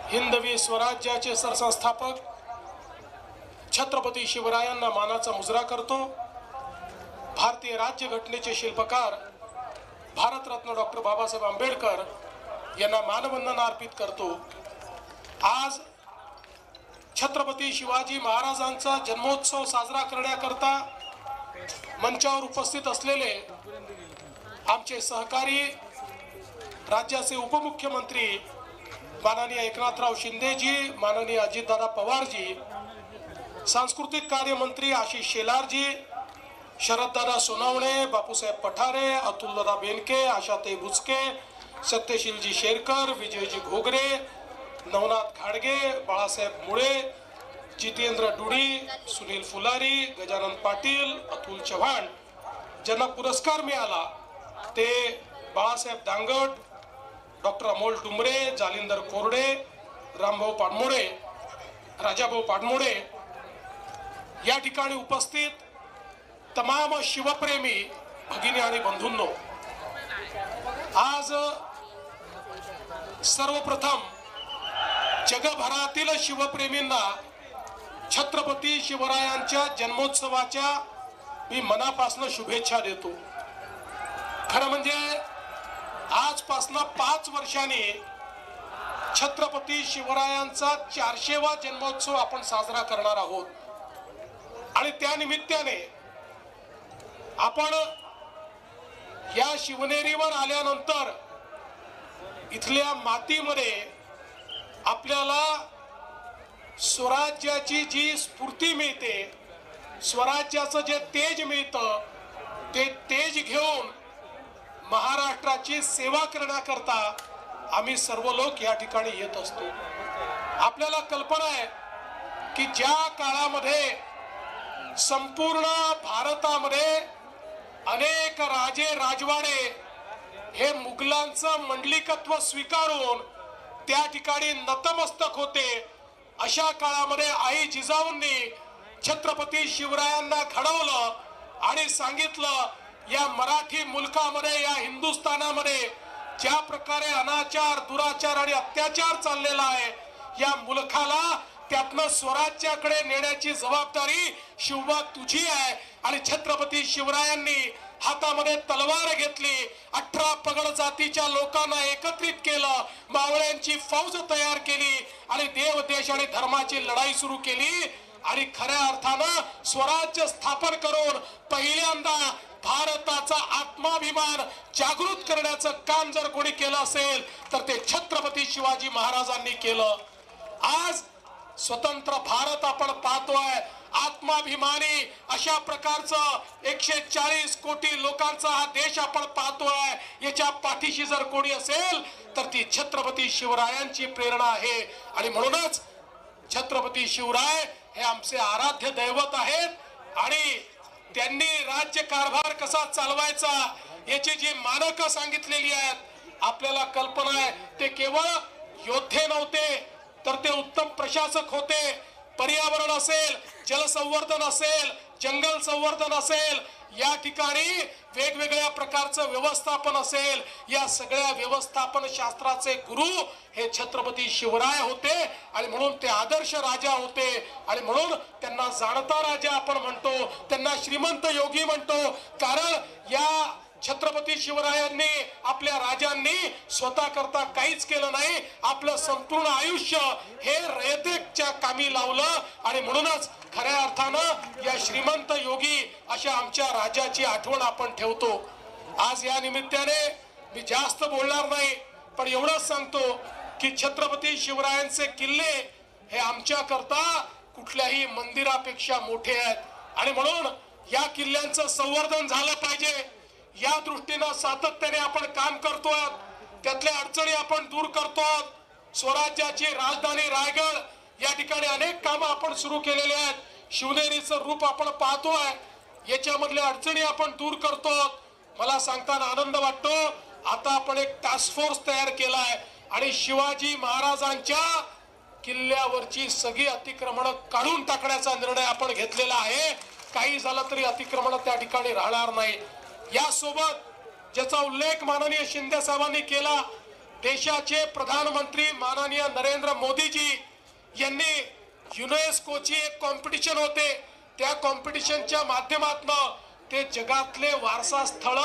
हिंदवी स्वराज्याचे सरसंस्थापक छत्रपती शिवरायांना मानाचा मुजरा करतो। भारतीय राज्यघटनेचे शिल्पकार भारतरत्न डॉक्टर बाबासाहेब आंबेडकर यांना मानवंदना अर्पित करतो। आज छत्रपती शिवाजी महाराजांचा जन्मोत्सव साजरा करण्याकरता मंचावर उपस्थित असलेले आमचे सहकारी राज्याचे उपमुख्यमंत्री माननीय एकनाथराव शिंदेजी, माननीय अजितदादा पवारजी, सांस्कृतिक कार्य मंत्री आशिष शेलारजी, शरददादा सोनवणे, बापूसाहेब पठारे, अतुलदादा बेनके, आशाताई बुचके, सत्यशीलजी शेरकर, विजयजी घोगरे, नवनाथ घाडगे, बाळासाहेब मुळे, जितेंद्र डुडी, सुनील फुलारी, गजानन पाटील, अतुल चव्हाण ज्यांना पुरस्कार मिळाला ते बाळासाहेब दांगट, डॉक्टर अमोल डुमरे, जालिंदर कोरडे, रामभाऊ पाडमोडे, राजाभाऊ पाडमोडे, या ठिकाणी उपस्थित तमाम शिवप्रेमी भगिनी आणि बंधूंनो, आज सर्वप्रथम जगभरातील शिवप्रेमींना छत्रपती शिवरायांच्या जन्मोत्सवाच्या मी मनापासून शुभेच्छा देतो। खरं म्हणजे आजपासून 5 वर्षांनी छत्रपती शिवरायांचा 400वा जन्मोत्सव आपण साजरा करणार आहोत आणि त्या निमित्ताने आपण या शिवनेरीवर आल्यानंतर इथल्या मातीमध्ये आपल्याला स्वराज्याची जी स्फूर्ती मिळते, स्वराज्याचं जे तेज मिळतं, ते तेज घेऊन महाराष्ट्राची सेवा करण्याकरता आम्ही सर्व लोक या ठिकाणी येत असतो। आपल्याला कल्पना आहे की ज्या काळामध्ये संपूर्ण भारतामध्ये अनेक राजे राजवाडे हे मुघलांचं मंडलिकत्व स्वीकारून त्या ठिकाणी नतमस्तक होते, अशा काळामध्ये आई जिजाऊंनी छत्रपती शिवरायांना घडवलं आणि सांगितलं या मराठी मुलकामध्ये, या हिंदुस्थानामध्ये ज्या प्रकारे अनाचार, दुराचार आणि अत्याचार चाललेला आहे, या मुलकाला त्यातनं स्वराज्याकडे नेण्याची जबाबदारी शिवबा तुझी आहे। आणि छत्रपती शिवरायांनी हातामध्ये तलवार घेतली, 18 पगड जातीच्या लोकांना एकत्रित केलं, मावळ्यांची फौज तयार केली आणि देव, देश आणि धर्माची लढाई सुरू केली आणि खऱ्या अर्थानं स्वराज्य स्थापन करून पहिल्यांदा भारताचा आत्माभिमान जागृत करण्याचं काम जर कोणी केलं असेल तर ते छत्रपती शिवाजी महाराजांनी केलं। आज स्वतंत्र भारत आपण पाहतोय, आत्माभिमानी अशा प्रकारचं 140 कोटी लोकांचा हा देश आपण पाहतोय। याच्या पाठीशी जर कोणी असेल तर ती छत्रपती शिवरायांची प्रेरणा आहे आणि म्हणूनच छत्रपती शिवराय हे आमचे आराध्य दैवत आहेत आणि त्यांनी राज्य कारभार कसा चालवायचा याची जी मानकं सांगितलेली आहेत, आपल्याला कल्पना आहे ते केवळ योद्धे नव्हते तर ते उत्तम प्रशासक होते। पर्यावरण असेल, जलसंवर्धन असेल, जंगल संवर्धन असेल, या ठिकाणी वेगवेगळ्या प्रकारचं व्यवस्थापन असेल, या सगळ्या व्यवस्थापन शास्त्राचे गुरु हे छत्रपती शिवराय होते आणि म्हणून ते आदर्श राजा होते आणि म्हणून त्यांना जाणता राजा आपण म्हणतो, त्यांना श्रीमंत योगी म्हणतो। कारण या छत्रपती शिवरायांनी, आपल्या राजांनी स्वतः करता काहीच केलं नाही, आपलं संपूर्ण आयुष्य हे रयतेच्या कामी लावलं आणि म्हणूनच खऱ्या अर्थानं या श्रीमंत योगी अशा आमच्या राजाची आठवण आपण ठेवतो। आज या निमित्ताने मी जास्त बोलणार नाही, पण एवढंच सांगतो की छत्रपती शिवरायांचे किल्ले हे आमच्या करता कुठल्याही मंदिरापेक्षा मोठे आहेत आणि म्हणून या किल्ल्यांचं संवर्धन झालं पाहिजे। या दृष्टीने सातत्याने आपण काम करतोय, त्यातल्या अडचणी आपण दूर करतोय। स्वराज्याची राजधानी रायगड या ठिकाणी अनेक कामं आपण सुरू केलेले आहेत, शिवनेरीचं रूप आपण पाहतोय, याच्यामधल्या अडचणी आपण दूर करतोय। मला सांगताना आनंद वाटतो आता आपण एक टास्क फोर्स तयार केलाय आणि शिवाजी महाराजांच्या किल्ल्यावरची सगळी अतिक्रमण काढून टाकण्याचा निर्णय आपण घेतलेला आहे। काही झालं तरी अतिक्रमण त्या ठिकाणी राहणार नाही। यासोबत ज्याचा उल्लेख माननीय शिंदे साहेबांनी केला देशाचे प्रधानमंत्री माननीय नरेंद्र मोदीजी यांनी युनेस्कोची एक कॉम्पिटिशन होते, त्या कॉम्पिटिशनच्या माध्यमातून ते जगातले वारसा स्थळ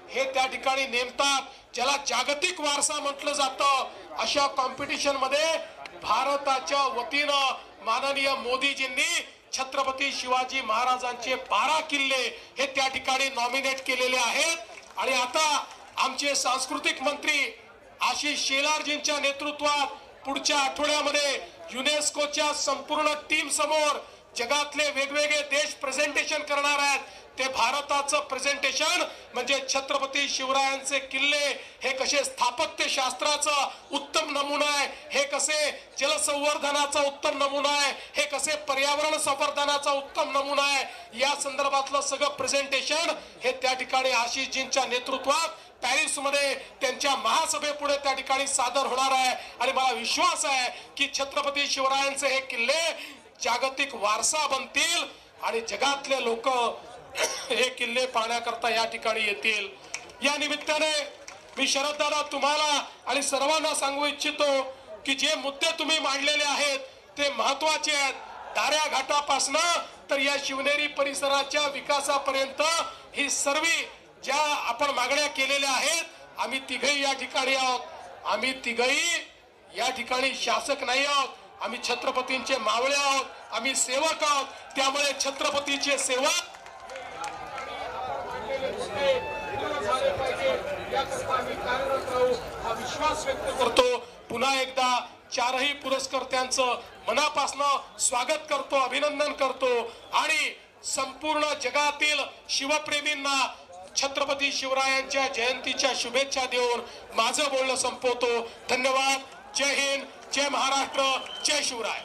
हे त्या ठिकाणी नेमतात, ज्याला जागतिक वारसा म्हटलं जातं. अशा कॉम्पिटिशन मध्ये भारताच्या वतीनं माननीय मोदीजींनी छत्रपती शिवाजी महाराजांचे 12 किल्ले हे त्या ठिकाणी नॉमिनेट केलेले आहेत. आणि आता आमचे सांस्कृतिक मंत्री आशिष शेलारजींच्या नेतृत्वात पुढच्या आठवड्यामध्ये युनेस्कोच्या संपूर्ण टीम समोर जगातले वेगवेगळे देश प्रेझेंटेशन करणार आहेत. ते भारताचं प्रेझेंटेशन म्हणजे छत्रपती शिवरायांचे किल्ले हे कसे स्थापत्य शास्त्राचा उत्तम नमुना आहे, हे कसे जलसंवर्धनाचा उत्तम नमुना आहे, हे कसे पर्यावरण संवर्धनाचा उत्तम नमुना आहे, या संदर्भातलं सगळं प्रेझेंटेशन हे त्या ठिकाणी आशिषजींच्या नेतृत्वात पॅरिस मध्ये त्यांच्या महासभेपुढे त्या ठिकाणी सादर होणार आहे. आणि मला विश्वास आहे की छत्रपती शिवरायांचे हे किल्ले जागतिक वारसा बनतील आणि जगातले लोक हे किल्ले पाहण्याकरता या ठिकाणी येतील. या निमित्ताने मी शरददादा तुम्हाला आणि सर्वांना सांगू इच्छितो की जे मुद्दे तुम्ही मांडलेले आहेत ते महत्वाचे आहेत. दाऱ्या घाटापासनं तर या शिवनेरी परिसराच्या विकासापर्यंत ही सर्व ज्या आपण मागण्या केलेल्या आहेत, आम्ही तिघही या ठिकाणी आहोत. आम्ही तिघही या ठिकाणी शासक नाही आहोत, आम्ही छत्रपतींचे मावळे आहोत, आम्ही सेवक आहोत. त्यामुळे छत्रपतीचे सेवक हा विश्वास व्यक्त करतो. पुन्हा एकदा चारही पुरस्कर्त्यांचं मनापासून स्वागत करतो, अभिनंदन करतो आणि संपूर्ण जगातील शिवप्रेमींना छत्रपती शिवरायांच्या जयंतीच्या शुभेच्छा देऊन माझं बोलणं संपवतो. धन्यवाद. जय हिंद, जय महाराष्ट्र, जय शिवराय.